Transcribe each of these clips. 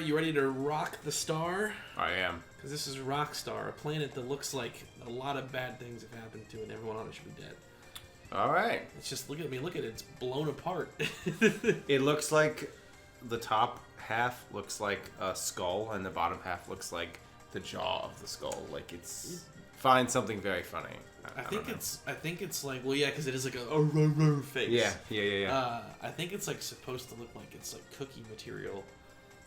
Alright, you ready to rock the star? I am. Because this is Rockstar, a planet that looks like a lot of bad things have happened to it and everyone on it should be dead. Alright. It's just, look at it, it's blown apart. It looks like the top half looks like a skull and the bottom half looks like the jaw of the skull. Like it's... Find something very funny. I think it's like, well, yeah, because it is like a face. Yeah. I think it's like supposed to look like it's like cookie material,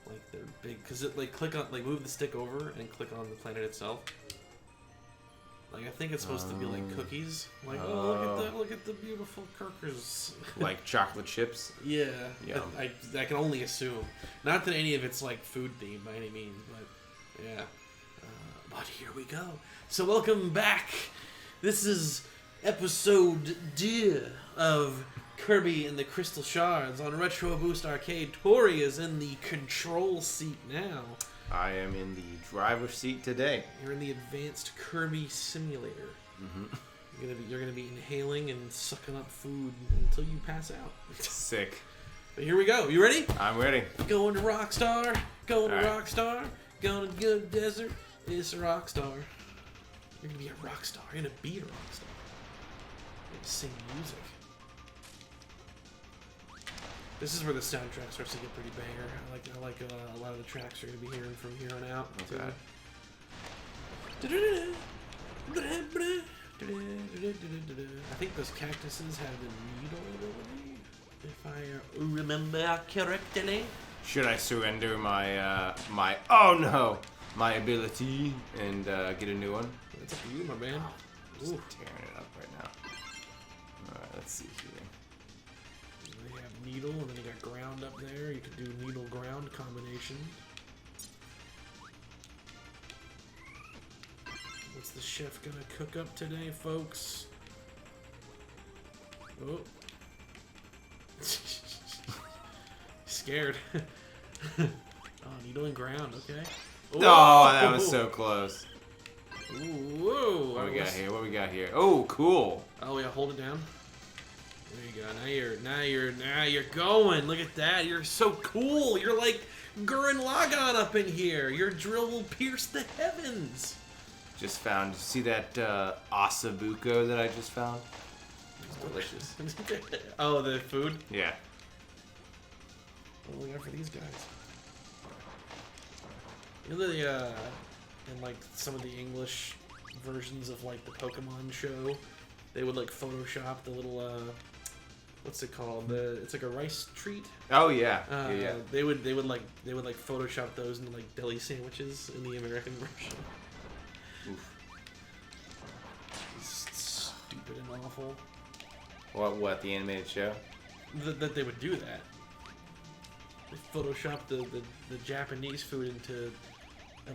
like they're big. Because it like move the stick over and click on the planet itself. Like I think it's supposed to be like cookies. Like look at the beautiful Kirkers. Like chocolate chips. Yeah. Yum. I can only assume. Not that any of it's like food themed by any means, but yeah. But here we go. So welcome back. This is episode 2 of Kirby and the Crystal Shards on Retro Boost Arcade. Tori is in the control seat now. I am in the driver's seat today. You're in the advanced Kirby simulator. Mm-hmm. You're gonna be inhaling and sucking up food until you pass out. Sick. But here we go. You ready? I'm ready. Going to Rockstar. Going to All right. Rockstar. Going to the desert. It's a Rockstar. You're gonna be a rock star. You're gonna be a rock star. You're gonna sing music. This is where the soundtrack starts to get pretty banger. I like a lot of the tracks you're gonna be hearing from here on out. Okay. I think those cactuses have the needle ability, if I remember correctly. Should I surrender my my ability and get a new one? That's up to you, my man. Just Ooh. tearing it up right now. Alright, let's see here. They have needle, and then you got ground up there. You can do needle ground combination. What's the chef gonna cook up today, folks? Oh. Scared. Oh, needle and ground, okay. Oh, that was so close. Ooh, whoa. What we got here? Oh, cool. Oh yeah, hold it down. There you go. Now you're going. Look at that. You're so cool. You're like Gurren Lagann up in here. Your drill will pierce the heavens. Just found. See that asabuco that I just found? It's delicious. Oh, the food? Yeah. What do we got for these guys? You know, in like some of the English versions of like the Pokemon show, they would like Photoshop the little what's it called? It's like a rice treat. Oh yeah. Yeah. They would Photoshop those into like deli sandwiches in the American version. Oof. Stupid and awful. What the animated show? That they would do that. They Photoshop the Japanese food into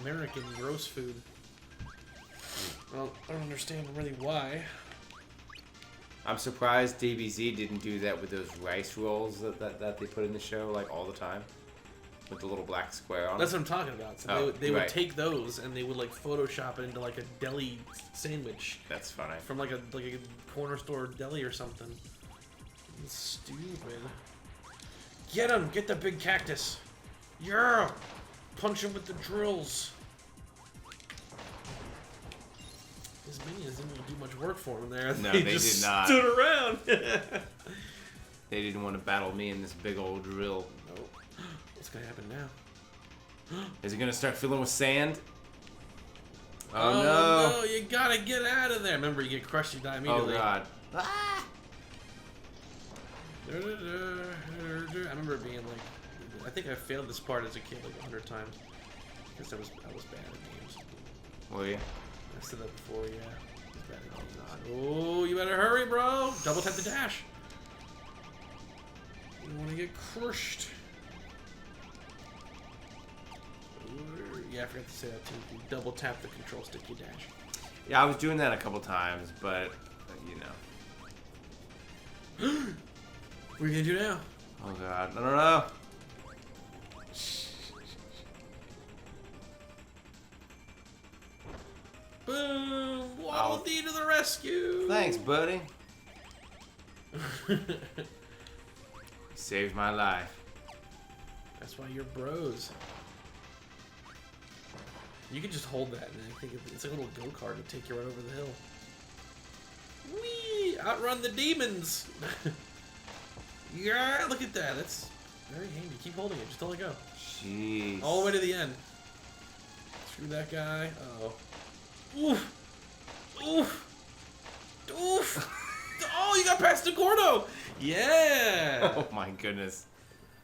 American gross food. Well, I don't understand really why. I'm surprised DBZ didn't do that with those rice rolls that they put in the show like all the time, with the little black square on. That's what I'm talking about. So they right. would take those and they would like Photoshop it into like a deli sandwich That's funny. from like a corner store deli or something. It's stupid. Get him! Get the big cactus! Yeah! Punch him with the drills. His minions didn't do much work for him there. No, they they just did not. stood around. They didn't want to battle me in this big old drill. Nope. What's gonna happen now? Is it gonna start filling with sand? Oh, no! You gotta get out of there. Remember, you get crushed, you die immediately. Oh god. Ah! I remember it being like, I think I failed this part as a kid like 100 times because I was bad at games. Were you? I said that before, yeah. I was bad at games. Oh, you better hurry, bro! Double tap the dash. You don't want to get crushed. Yeah, I forgot to say that too. You double tap the control stick, you dash. Yeah, I was doing that a couple times, but you know. What are you gonna do now? Oh god, I don't know. Boom! Waddle Dee to the rescue! Thanks, buddy. Saved my life. That's why you're bros. You can just hold that, and I think it's like a little go-kart to take you right over the hill. Whee! Outrun the demons! Yeah, look at that. That's very handy. Keep holding it. Just don't let go. Jeez. All the way to the end. Screw that guy. Uh-oh. Oof! Oof! Oof! Oh, you got past the Gordo! Yeah! Oh my goodness.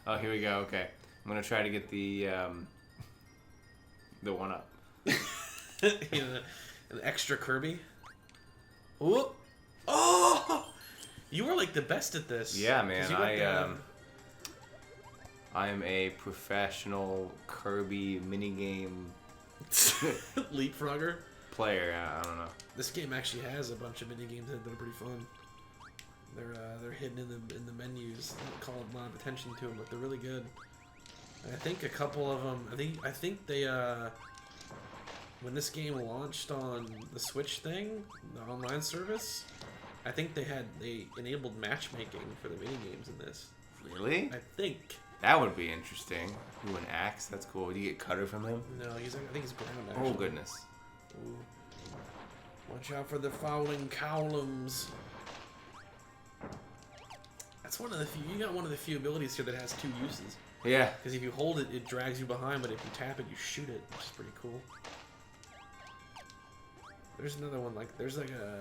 Oh, here we go. Okay. I'm gonna try to get the one up. An extra Kirby. Ooh. Oh! You were like the best at this. Yeah, man. I am a professional Kirby minigame Leapfrogger player. I don't know. This game actually has a bunch of mini games that are pretty fun. They're hidden in the menus. They don't call a lot of attention to them, but they're really good. And I think a couple of them. I think they when this game launched on the Switch thing, the online service, I think they enabled matchmaking for the mini games in this. Really? I think. That would be interesting. Ooh, an axe. That's cool. Do you get cutter from him? No, I think he's ground. Actually. Oh goodness. Ooh. Watch out for the falling columns. That's one of the few. You got one of the few abilities here that has two uses. Yeah. Because if you hold it, it drags you behind, but if you tap it, you shoot it, which is pretty cool. There's another one like there's like a.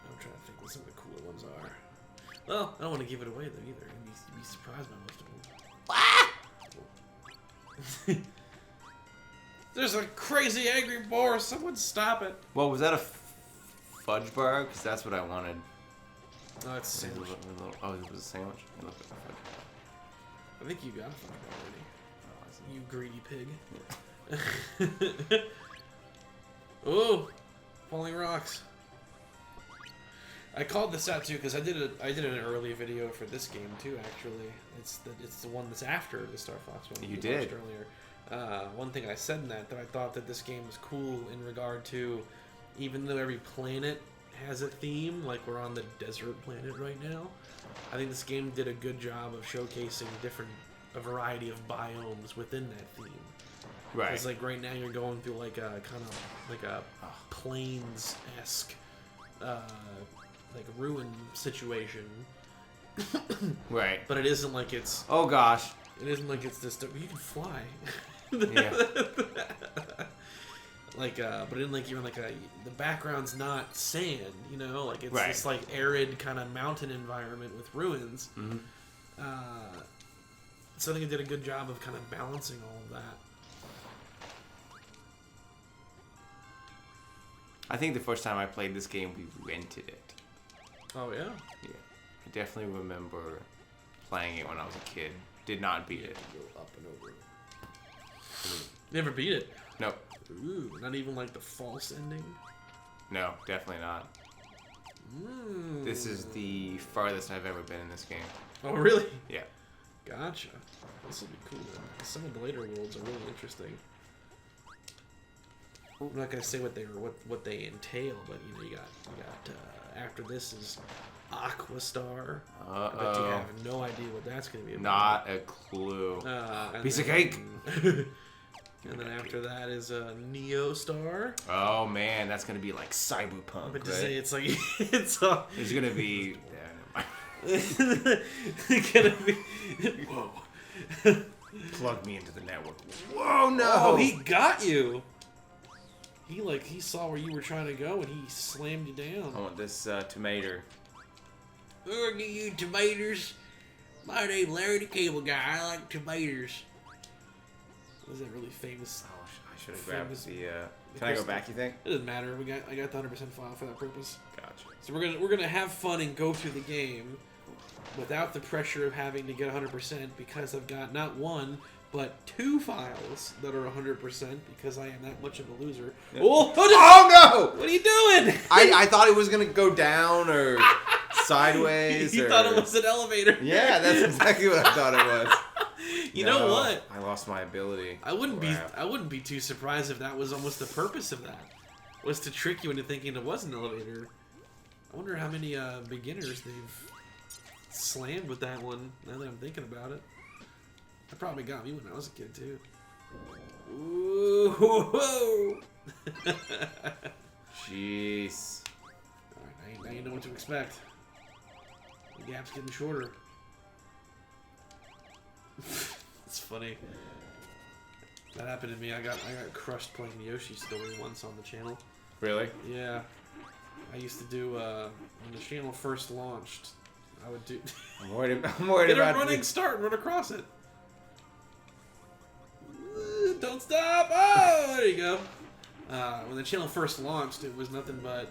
I'm trying to think what some of the cooler ones are. Well, I don't want to give it away though either. You'd be surprised by most of them. There's a crazy angry boar. Someone stop it. Well, was that a fudge bar? Because that's what I wanted. No, it's a sandwich. Oh, it was a sandwich? I looked at the fudge bar. I think you got a fudge bar already. You greedy pig. Oh, falling rocks. I called this out too because I did an early video for this game too. Actually, it's the one that's after the Star Fox one. You did earlier. One thing I said in that I thought that this game was cool in regard to, even though every planet has a theme, like we're on the desert planet right now, I think this game did a good job of showcasing a variety of biomes within that theme. Right. It's like right now you're going through like a kind of like a plains-esque like ruin situation. Right. But it isn't like it's. Oh gosh. It isn't like it's this. You can fly. Yeah. Like, but in like even like the background's not sand, you know, like it's right. this like arid kind of mountain environment with ruins. Mm-hmm. So I think it did a good job of kind of balancing all of that. I think the first time I played this game, we rented it. Oh yeah. Yeah. I definitely remember playing it when I was a kid. Did not beat it. Go up and over. Never beat it. Nope. Ooh, not even like the false ending? No, definitely not. This is the farthest I've ever been in this game. Oh, really? Yeah. Gotcha. This will be cool then. Some of the later worlds are really interesting. I'm not gonna say what they entail, but you got after this is Aqua Star. I bet you have no idea what that's gonna be about. Not a clue. Piece of cake. And then after that is a Neo Star. Oh man, that's gonna be like cyberpunk. But to right? say it's like it's There's gonna be. It's gonna be. Whoa. Plug me into the network. Whoa, no! Oh, he got you. He saw where you were trying to go and he slammed you down. I want this tomato. Oh, I get you tomatoes. My name's Larry the Cable Guy. I like tomatoes. Was that really famous? Oh, I should have grabbed the. the Can I go back? You think? It doesn't matter. I got the 100% file for that purpose. Gotcha. So we're gonna have fun and go through the game without the pressure of having to get 100% because I've got not one but two files that are 100% because I am that much of a loser. Yeah. Oh, no! What are you doing? I thought it was gonna go down or sideways. You thought it was an elevator. Yeah, that's exactly what I thought it was. You know what? I lost my ability. I wouldn't be too surprised if that was almost the purpose of that, was to trick you into thinking it was an elevator. I wonder how many beginners they've slammed with that one. Now that I'm thinking about it, that probably got me when I was a kid too. Whoa! Jeez. Alright, now you know what to expect. The gap's getting shorter. It's funny. That happened to me. I got crushed playing Yoshi's Story once on the channel. Really? Yeah. I used to do when the channel first launched. I would do. I'm worried Get about a running start. Run across it. Don't stop! Oh, there you go. When the channel first launched, it was nothing but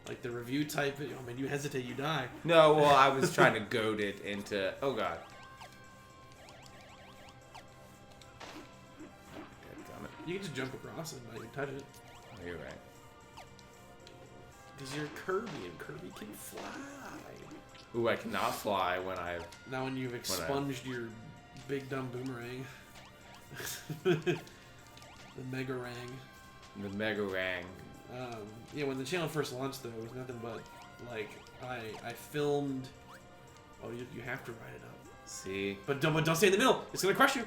like the review type. Oh man, you hesitate, you die. No, well, I was trying to goad it into. Oh god. You can just jump across it and not even touch it. Oh, you're right. Because you're Kirby and Kirby can fly. Ooh, I cannot fly when I've. Now when you've expunged your big dumb boomerang. The Mega Rang. The Mega Rang. Yeah, when the channel first launched though, it was nothing but like I filmed. Oh, you have to write it up. See. But don't stay in the middle. It's gonna crush you.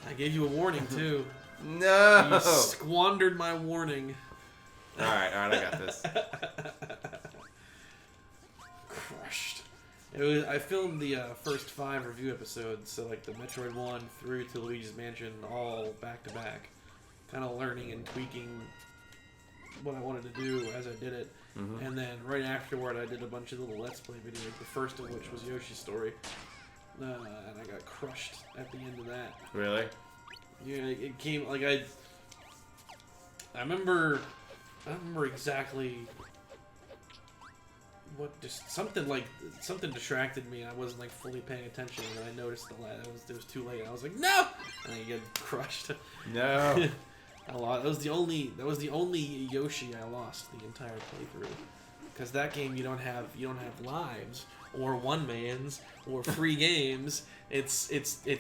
I gave you a warning too. No. You squandered my warning. All right, I got this. Crushed. I filmed the first 5 review episodes, so like the Metroid 1 through to Luigi's Mansion, all back to back, kind of learning and tweaking what I wanted to do as I did it. Mm-hmm. And then right afterward, I did a bunch of little Let's Play videos. The first of which was Yoshi's Story, and I got crushed at the end of that. Really? Yeah, it came like I remember exactly. What just something distracted me and I wasn't like fully paying attention and I noticed it was too late. I was like, no, and I get crushed. No. I lost. That was the only Yoshi I lost the entire playthrough. Because that game you don't have lives or one mans or free games. It's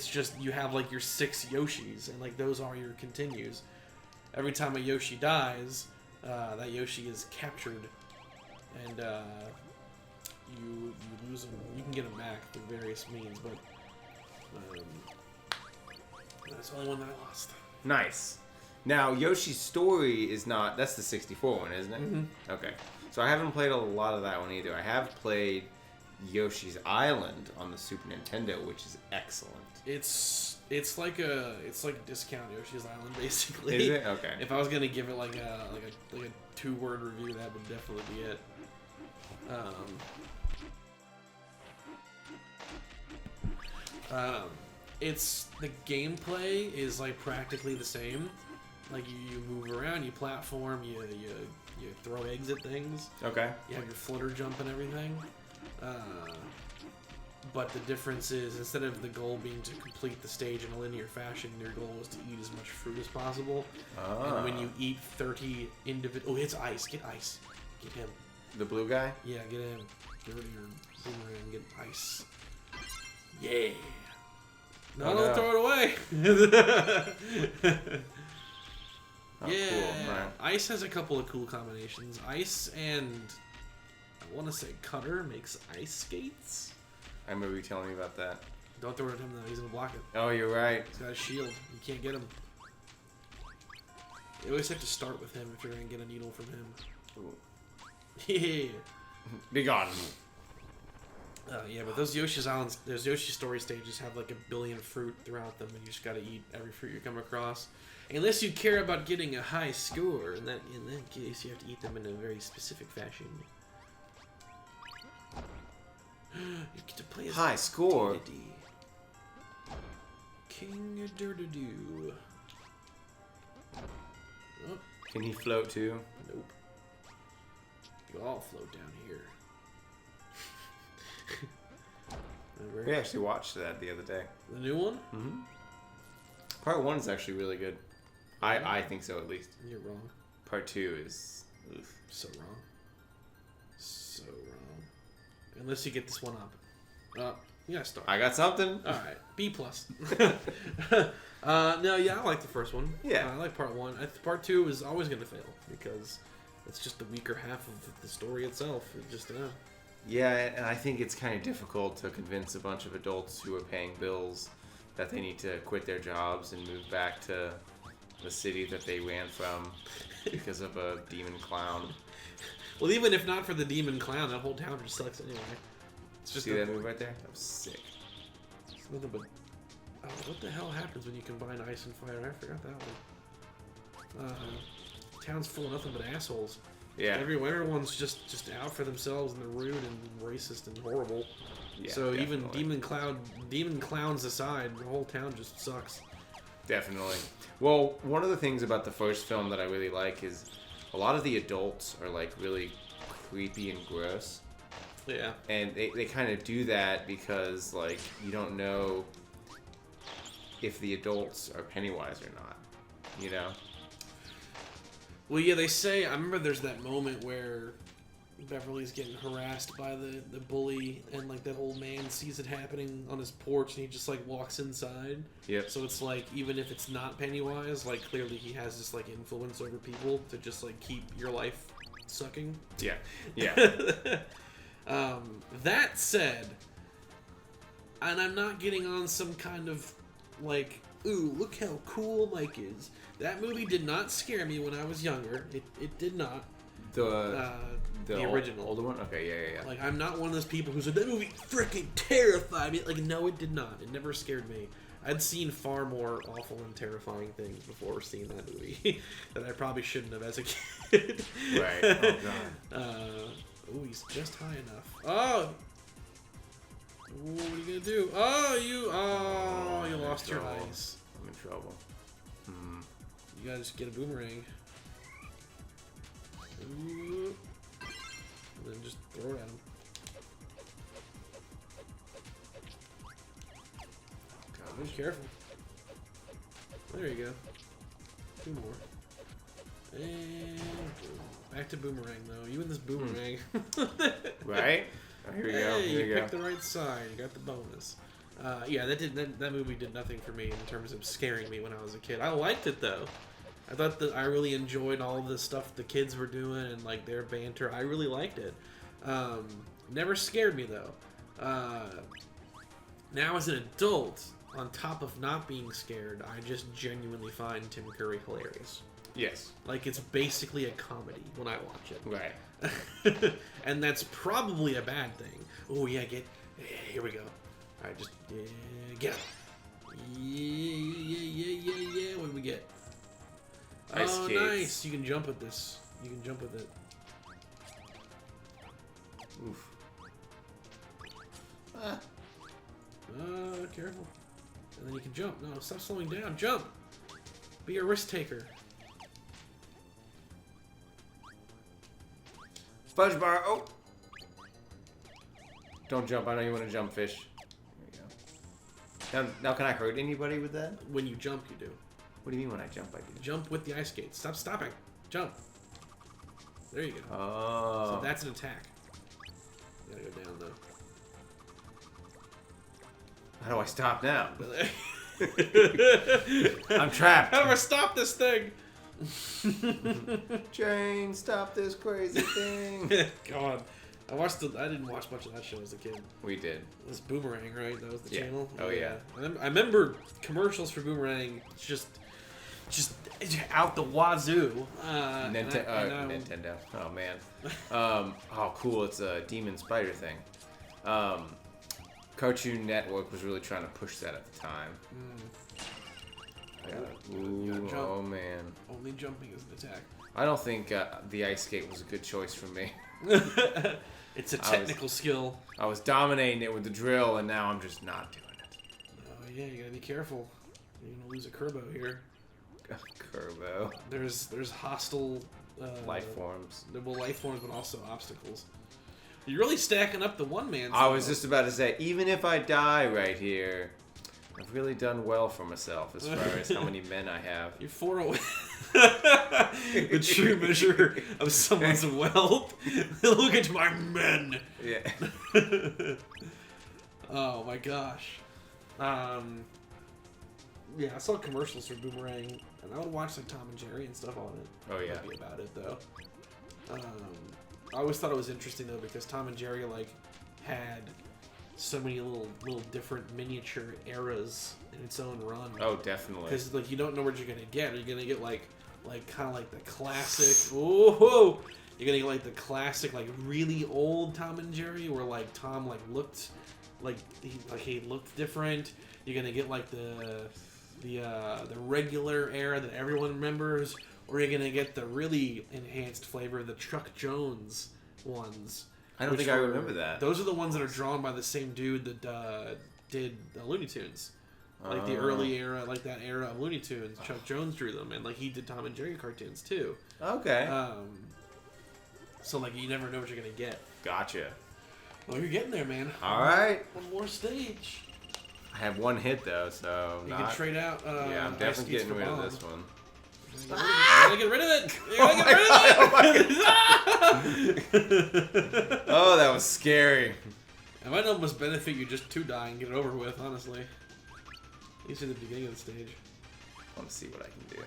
just you have like your 6 Yoshis and like those are your continues. Every time a Yoshi dies, that Yoshi is captured. And you lose them. You can get them back through various means, but that's the only one that I lost. Nice. Now Yoshi's Story is not. That's the 64 one, isn't it? Mm-hmm. Okay. So I haven't played a lot of that one either. I have played Yoshi's Island on the Super Nintendo, which is excellent. It's like a discount Yoshi's Island basically. Is it? Okay. If I was gonna give it like a 2-word review, that would definitely be it. It's the gameplay is like practically the same. Like you move around, you platform, you throw eggs at things. Okay. You have your flutter jump and everything. But the difference is instead of the goal being to complete the stage in a linear fashion, your goal is to eat as much fruit as possible. And when you eat 30 individual... Oh, it's Ice. Get Ice. Get him. The blue guy? Yeah, get him. Get rid of your boomerang and get Ice. Yeah. No, don't throw it away. Yeah. Cool, right. Ice has a couple of cool combinations. Ice and... I want to say Cutter makes ice skates. I remember you telling me about that. Don't throw it at him though, he's gonna block it. Oh, you're right. He's got a shield. You can't get him. You always have to start with him if you're gonna get a needle from him. Yeah. Be gone. Yeah, but those Yoshi's Islands, those Yoshi Story stages have like a billion fruit throughout them, and you just gotta eat every fruit you come across. Unless you care about getting a high score, in that case, you have to eat them in a very specific fashion. You get to play as high score. Dedede. King Dedede. Oh. Can he float too? Nope. You all float down here. We actually watched that the other day. The new one? Mm-hmm. Part 1 is actually really good. I think so, at least. You're wrong. Part 2 is... Oof. So wrong. So wrong. Unless you get this one up. You gotta start. I got something. Alright. B+. No, yeah, I like the first one. Yeah. I like part 1. Part 2 is always gonna fail because it's just the weaker half of the story itself. It just, Yeah, and I think it's kind of difficult to convince a bunch of adults who are paying bills that they need to quit their jobs and move back to the city that they ran from because of a demon clown. Well, even if not for the demon clown, that whole town just sucks anyway. It's just See that move right there? That was sick. It's nothing but... Oh, what the hell happens when you combine ice and fire? I forgot that one. Town's full of nothing but assholes. Yeah. Everyone's just out for themselves, and they're rude and racist and horrible. Yeah, so definitely. Even demon clowns aside, the whole town just sucks. Definitely. Well, one of the things about the first film that I really like is a lot of the adults are like really creepy and gross. Yeah. And they kind of do that because like you don't know if the adults are Pennywise or not, you know? Well, yeah, they say, I remember there's that moment where Beverly's getting harassed by the bully, and like that old man sees it happening on his porch, and he just like walks inside. Yep. So it's like, even if it's not Pennywise, like clearly he has this like influence over people to just like keep your life sucking. Yeah. Yeah. That said, and I'm not getting on some kind of like, ooh, look how cool Mike is. That movie did not scare me when I was younger. It did not. The original. Older one? Okay, yeah. Like, I'm not one of those people who said, that movie freaking terrified me. Like, no, it did not. It never scared me. I'd seen far more awful and terrifying things before seeing that movie that I probably shouldn't have as a kid. Right. Oh, God. Oh, he's just high enough. Oh! What are you gonna do? Oh, you lost your ice. I'm in trouble. You gotta just get a boomerang. Ooh. And then just throw it at him. Oh, be careful. There you go. 2 more. And back to boomerang though. You and this boomerang. Right? Oh, here we go. Hey, you picked the right side. You got the bonus. Yeah, that movie did nothing for me in terms of scaring me when I was a kid. I liked it though. I thought that I really enjoyed all of the stuff the kids were doing and like their banter. I really liked it. Never scared me though. Now as an adult, on top of not being scared, I just genuinely find Tim Curry hilarious. Yes. Like it's basically a comedy when I watch it. Right. And that's probably a bad thing. Oh yeah, here we go. All right, just get him. Yeah. What do we get? Ice oh, skates. Nice. You can jump with this. You can jump with it. Oof. Careful. And then you can jump. No, stop slowing down. Jump. Be a risk taker. Fudge bar. Oh. Don't jump. I know you want to jump, fish. There we go. Now can I hurt anybody with that? When you jump, you do. What do you mean when I jump, I do? Jump with the ice skates. Stop stopping. Jump. There you go. Oh. So that's an attack. You gotta go down, though. How do I stop now? I'm trapped. How do I stop this thing? Jane, stop this crazy thing. God. I didn't watch much of that show as a kid. We did. It was Boomerang, right? That was the channel? Oh, yeah. I remember commercials for Boomerang just out the wazoo. Nintendo. Oh, man. Oh, cool. It's a demon spider thing. Cartoon Network was really trying to push that at the time. Ooh, oh, man. Only jumping is an attack. I don't think the ice skate was a good choice for me. It's a technical skill. I was dominating it with the drill, and now I'm just not doing it. Oh, yeah, you gotta be careful. You're gonna lose a Kerbo here. Kerbo. There's hostile... life forms. Well, life forms, but also obstacles. You're really stacking up the one-man. I was just about to say, even if I die right here, I've really done well for myself as far as how many men I have. You're 4 away. The true measure of someone's wealth. Look at my men. Yeah. Oh my gosh. Yeah, I saw commercials for Boomerang, and I would watch like Tom and Jerry and stuff on it. Oh yeah. Be about it though. I always thought it was interesting though because Tom and Jerry like had so many little different miniature eras in its own run. Oh, definitely. Because like you don't know what you're gonna get. You're gonna get like kind of like the classic. Whoa! You're gonna get like the classic, like really old Tom and Jerry, where like Tom like looked like he looked different. You're gonna get like the regular era that everyone remembers, or you're gonna get the really enhanced flavor, the Chuck Jones ones. I don't think I remember that. Those are the ones that are drawn by the same dude that did Looney Tunes. Like the early era, like that era of Looney Tunes. Chuck Jones drew them, and like he did Tom and Jerry cartoons too. Okay. So like you never know what you're gonna get. Gotcha. Well, you're getting there, man. All right. One more stage. I have one hit though, so you can trade out. Yeah, I'm definitely getting rid of this one. You're gonna get rid of it. You're gonna get rid of it. Oh, that was scary. It might almost benefit you just to die and get it over with, honestly. At least at the beginning of the stage. I want to see what I can do.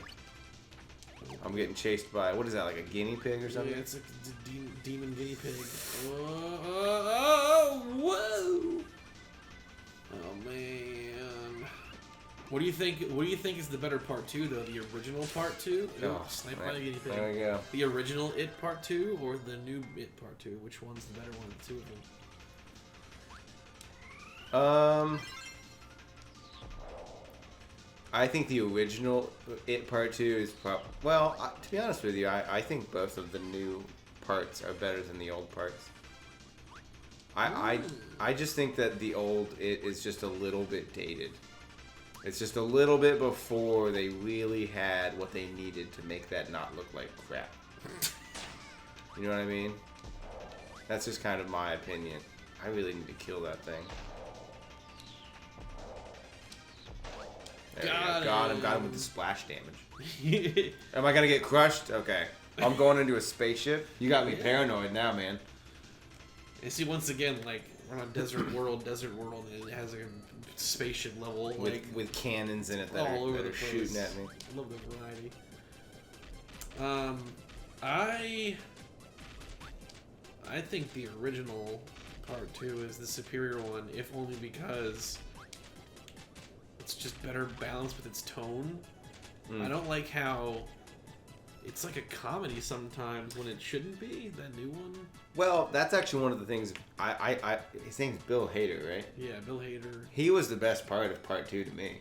I'm getting chased by, what is that, like a guinea pig or something? Yeah, it's a demon guinea pig. Oh, whoa! Oh man. What do you think? What do you think is the better part 2 though? The original part 2? Oh, sniped by the guinea pig. There we go. The original It part 2 or the new It part 2? Which one's the better one of the two of them? I think the original It Part 2 is well, to be honest with you, I think both of the new parts are better than the old parts. I just think that the old It is just a little bit dated. It's just a little bit before they really had what they needed to make that not look like crap. You know what I mean? That's just kind of my opinion. I really need to kill that thing. There we go. Got him with the splash damage. Am I gonna get crushed? Okay. I'm going into a spaceship. You got me paranoid now, man. And see, once again, like, we're on Desert World, and it has a spaceship level. With cannons in it that all over are the place. shooting at me. I love the variety. I think the original part 2 is the superior one, if only because it's just better balanced with its tone. I don't like how it's like a comedy sometimes when it shouldn't be, that new one. Well, that's actually one of the things. His name's Bill Hader, right? Yeah, Bill Hader. He was the best part of part 2 to me.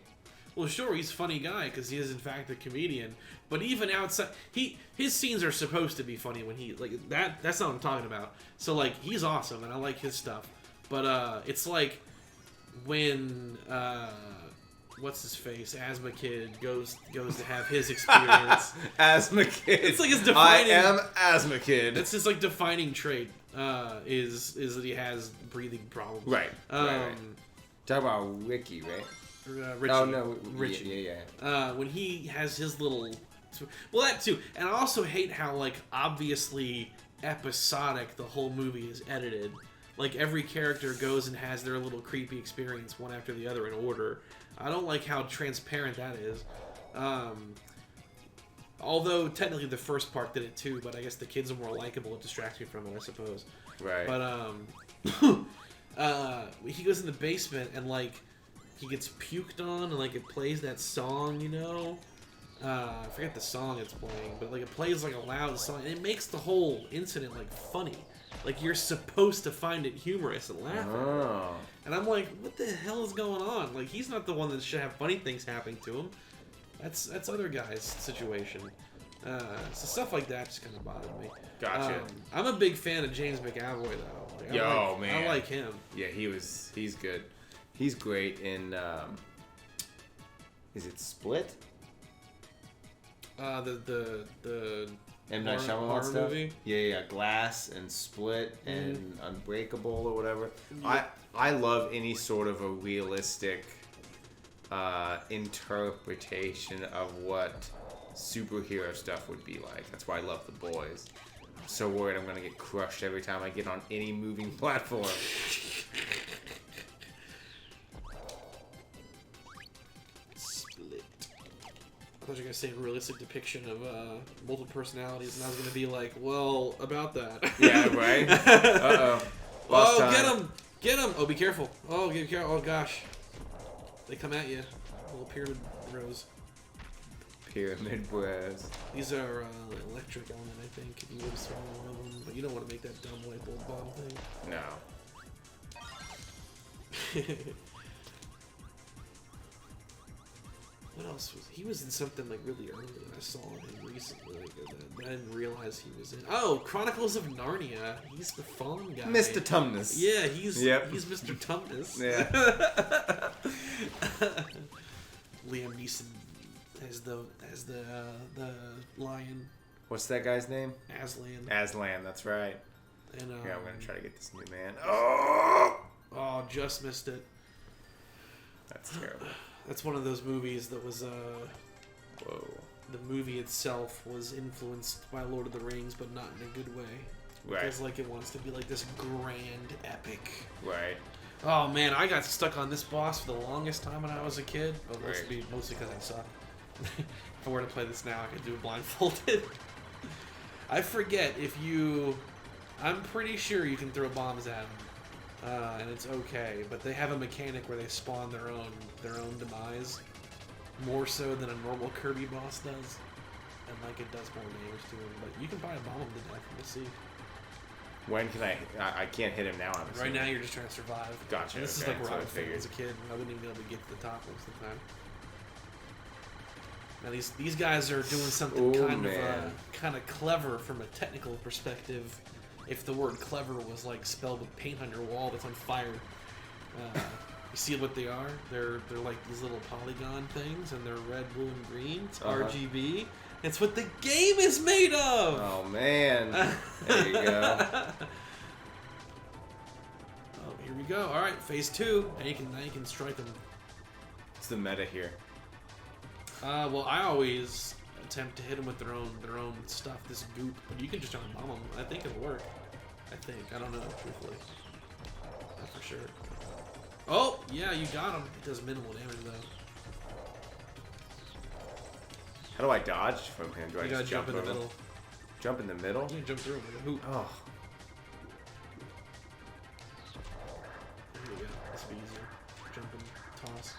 Well, sure, he's a funny guy because he is in fact a comedian. But even outside, his scenes are supposed to be funny when he like that. That's not what I'm talking about. So like he's awesome and I like his stuff. But it's like when what's his face, Asthma Kid goes to have his experience. Asthma Kid. It's like his defining. I am Asthma Kid. That's his like defining trait. Is that he has breathing problems. Right. Right. Talk about Ricky, right? Richie. Oh no, Richie. Yeah. When he has his little, well, that too, and I also hate how like obviously episodic the whole movie is edited. Like every character goes and has their little creepy experience one after the other in order. I don't like how transparent that is. Although technically the first part did it too, but I guess the kids are more likable. It distracts me from it, I suppose. Right. But he goes in the basement and like. He gets puked on, and like it plays that song, you know. I forget the song it's playing, but like it plays like a loud song, and it makes the whole incident like funny. Like you're supposed to find it humorous and laugh. Oh. And I'm like, what the hell is going on? Like he's not the one that should have funny things happening to him. That's other guy's situation. So stuff like that just kind of bothered me. Gotcha. I'm a big fan of James McAvoy though. Like, man, I like him. Yeah, he's good. He's great in, is it Split? The M. Night Shyamalan stuff? Movie? Yeah, Glass and Split and Unbreakable or whatever. Yeah. I love any sort of a realistic interpretation of what superhero stuff would be like. That's why I love The Boys. I'm so worried I'm going to get crushed every time I get on any moving platform. I thought you were going to say realistic depiction of multiple personalities, and I was going to be like, well, about that. Yeah, right? Uh-oh. Oh, get him! Get him! Oh, be careful. Oh, get careful. Oh, gosh. They come at you. Little pyramid bros. Pyramid bros. These are electric element, I think. If you would have swallowed one of them. But you don't want to make that dumb light bulb bomb thing. No. What else was he was in something like really early that I saw him recently that I didn't realize he was in. Oh, Chronicles of Narnia. He's the fawn guy. Mr. Tumnus. Yeah, he's Mr. Tumnus. Yeah. Liam Neeson as the lion. What's that guy's name? Aslan. Aslan, that's right. And Yeah, I'm gonna try to get this new man. Oh, just missed it. That's terrible. That's one of those movies that was Whoa. the movie itself was influenced by Lord of the Rings, but not in a good way. Right. Because like it wants to be like this grand epic. Right. Oh man, I got stuck on this boss for the longest time when I was a kid. But Right. mostly because I suck. If I were to play this now, I could do it blindfolded. I forget if you. I'm pretty sure you can throw bombs at them, and it's okay. But they have a mechanic where they spawn their own demise, more so than a normal Kirby boss does, and like it does more damage to him. But you can probably bomb him to death. We'll see. When can I can't hit him now, I'm Right assuming. now, you're just trying to survive. Gotcha. And this Okay, is like where so I I was thinking figured. as a kid. I wouldn't even be able to get to the top most of the time. Now these guys are doing something kind of clever from a technical perspective. If the word clever was like spelled with paint on your wall that's on fire, you see what they are? They're like these little polygon things, and they're red, blue, and green. It's RGB. It's what the game is made of. Oh man! There you go. Oh, here we go. All right, phase 2. Now you can strike them. What's the meta here? Well, I always attempt to hit them with their own stuff, this goop, but you can just try to bomb them. I think it'll work. I don't know, truthfully. Not for sure. Oh, yeah, you got him. It does minimal damage, though. How do I dodge from him? Do I You just gotta jump in the over? middle. Jump in the middle? You can jump through him with a hoop. Oh. Here we go. This will be easier. Jump and toss.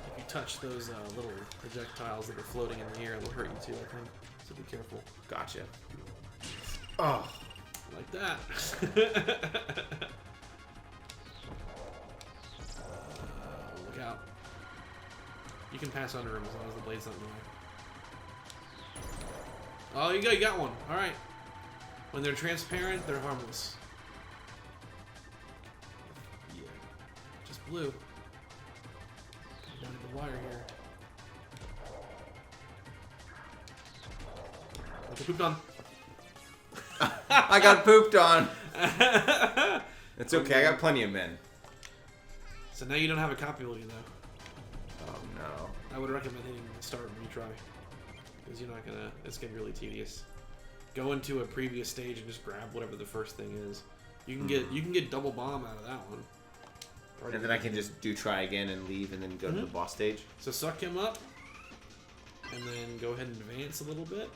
If you touch those little projectiles that are floating in the air, they'll hurt you too, I think. So be careful. Gotcha. Oh. Like that. Look out. You can pass under them as long as the blade's not in the way. Oh, you got one. Alright. When they're transparent, they're harmless. Yeah. Just blue. Down to the wire here. What you pooped on? I got pooped on. It's okay. I got plenty of men. So now you don't have a copy with you, though. Oh no. I would recommend hitting start and retry. Because you're not gonna. It's gonna be really tedious. Go into a previous stage and just grab whatever the first thing is. You can get double bomb out of that one. And then I can just try again and leave and then go to the boss stage. So suck him up, and then go ahead and advance a little bit.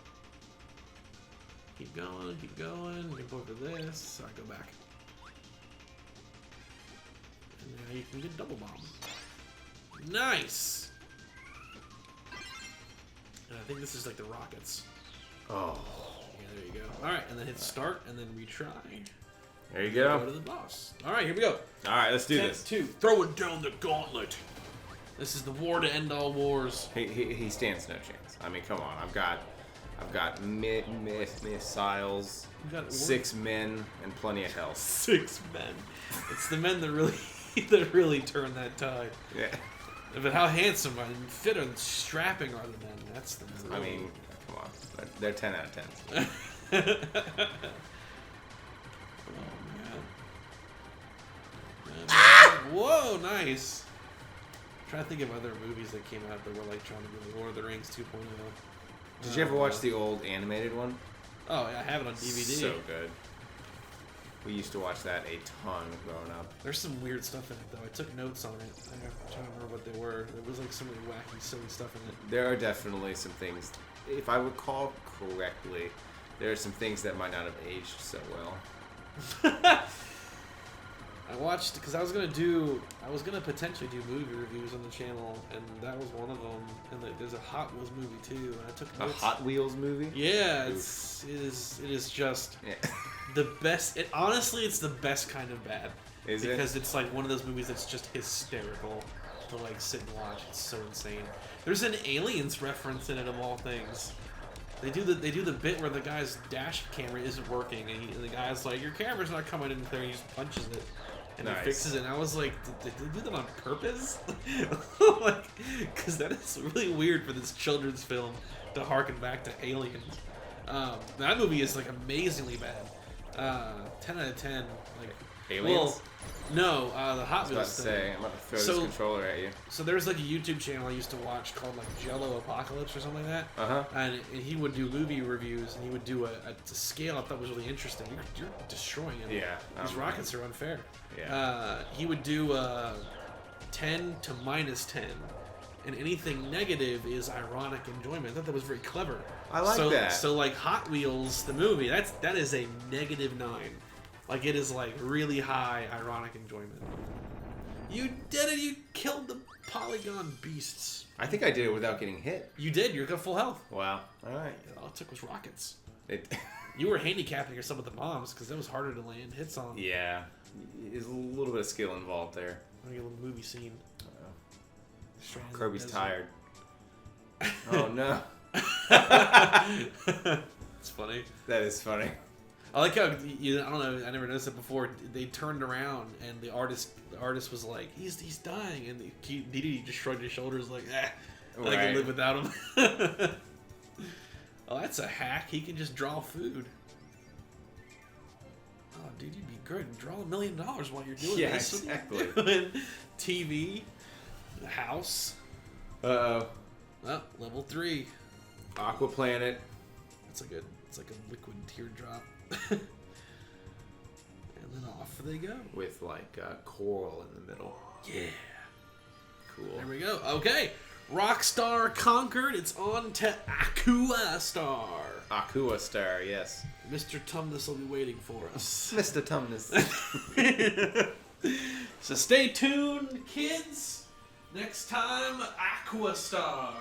Keep going, keep going. Jump over this. Sorry, go back. And now you can get double bomb. Nice. And I think this is like the rockets. Oh. Yeah, there you go. All right, and then hit start, and then retry. There you Go go. to the boss. All right, here we go. All right, let's do this. 2. Throwing down the gauntlet. This is the war to end all wars. He stands no chance. I mean, come on. I've got missiles, You got 6 men, and plenty of health. 6 men. It's the men that really really turn that tide. Yeah. But how handsome and fit and strapping are the men? That's the. I mean, come on. They're 10 out of 10. Oh man. Whoa, nice. I'm trying to think of other movies that came out that were like trying to be like Lord of the Rings 2.0. Did you ever watch the old animated one? Oh, yeah, I have it on DVD. So good. We used to watch that a ton growing up. There's some weird stuff in it, though. I took notes on it. I'm trying to remember what they were. There was like some really wacky, silly stuff in it. There are definitely some things, if I recall correctly, there are some things that might not have aged so well. I watched, because I was gonna potentially do movie reviews on the channel, and that was one of them. And there's a Hot Wheels movie too, and I took notes. A Hot Wheels movie? Yeah, it is just the best. Honestly, it's the best kind of bad. Because it's like one of those movies that's just hysterical to like sit and watch. It's so insane. There's an Aliens reference in it, of all things. They do the bit where the guy's dash camera isn't working, and the guy's like, "Your camera's not coming in there." And he just punches it, and he fixes it. And I was like, "Did they do that on purpose?" Like, because that is really weird for this children's film to harken back to Aliens. That movie is like amazingly bad. 10 out of 10. Like Aliens? Well, no, the Hot Wheels thing. I'm about to throw this controller at you. So there's like a YouTube channel I used to watch called like Jello Apocalypse or something like that. And he would do movie reviews, and he would do a scale I thought was really interesting. You're destroying it. Yeah. These rockets are unfair. Yeah. He would do 10 to -10. And anything negative is ironic enjoyment. I thought that was very clever. I like that. So like Hot Wheels, the movie, that is a -9. Like, it is, like, really high ironic enjoyment. You did it! You killed the polygon beasts. I think I did it without getting hit. You did. You're got full health. Wow. Alright. All it took was rockets. You were handicapping yourself with the bombs, because that was harder to land hits on. Yeah. There's a little bit of skill involved there. Like a little movie scene. Kirby's tired. Oh, no. It's funny. That is funny. I like how, I don't know, I never noticed it before. They turned around and the artist was like, he's dying, and Dedede just shrugged his shoulders like, I can live without him. Oh, that's a hack. He can just draw food. Oh, dude, you'd be good. Draw $1 million while you're doing this. Yeah, exactly. TV, the house. Uh-oh. Oh, level 3. Aqua Planet. It's like a liquid teardrop. And then off they go. With like coral in the middle. Yeah. Cool. There we go. Okay. Rockstar conquered. It's on to Aqua Star. Aqua Star, yes. Mr. Tumnus will be waiting for us. Mr. Tumnus. So stay tuned, kids. Next time, Aqua Star.